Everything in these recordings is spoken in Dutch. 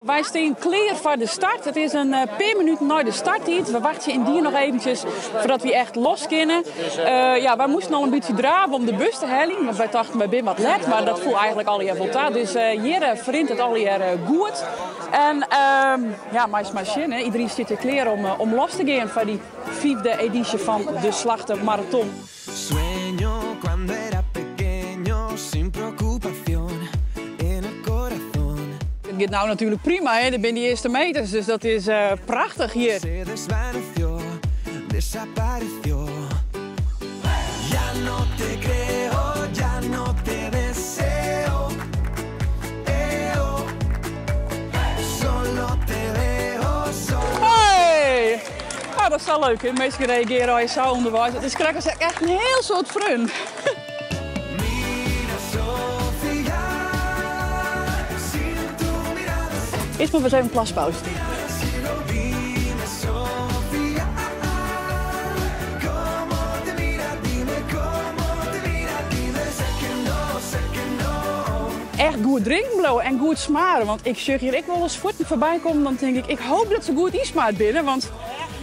Wij staan klaar voor de start. Het is een paar minuten na de starttijd. We wachten in die nog eventjes voordat we echt los kunnen. Wij moesten al een beetje draven om de bus te halen. Want wij dachten, wij zijn wat let. Maar dat voelt eigenlijk al hier voltaat. Dus hier vindt het al hier goed. En maar is machine. Iedereen zit er klaar om los te gaan voor die 5e editie van de Slachter Marathon. Sueño cuando era pequeño, sin preocupación, en el corazón. Het gaat nou natuurlijk prima, hè? Dit zijn die eerste meters, dus dat is prachtig hier. Se desvaneció, desapareció. Ya no te creo, ya no te deseo. Solo te veo, solo. Hey! Nou, dat is wel leuk, hè? De meesten reageren als je zo onderwijs. Het is krijgen echt een heel soort fun. Eerst maar eens even een plaspauze. Echt goed drinken en goed smaren. Want ik zeg hier, ik wel eens voeten voorbij komen, dan denk ik hoop dat ze goed insmaart binnen. Want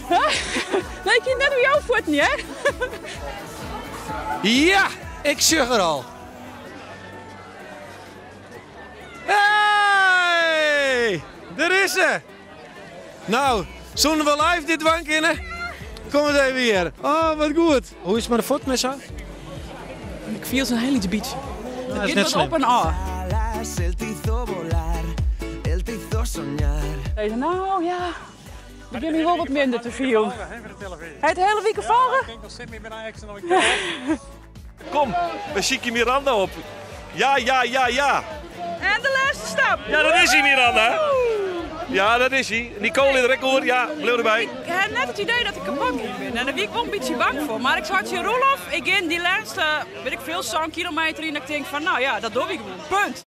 nee, ik zie net hoe jouw voeten, hè? Ja, ik zeg er al. Hey, daar is ze. Nou, zullen we live dit wank in? Kom eens even hier. Oh, wat goed. Hoe is het met de voet, Messa? Ik viel zo'n heel iets beetje. Dat Het is gaat net wat op slim. en af. Él te hizo volar, él te hizo soñar. Deze, nou ja, ik heb hier wel wat minder te veel. Het hele weekend vallen? Kom, we zieken Miranda op. Ja. En de laatste stap. Ja, dat is hij, Miranda. Ja, dat is hij. Nicole in de record. Ja, blijf erbij. Ik heb net het idee dat ik kapot ben. En daar ben ik wel een beetje bang voor. Maar ik zag je Rolof, ik in die laatste, weet ik veel, 100 kilometer. En ik denk van, nou ja, dat doe ik gewoon. Punt.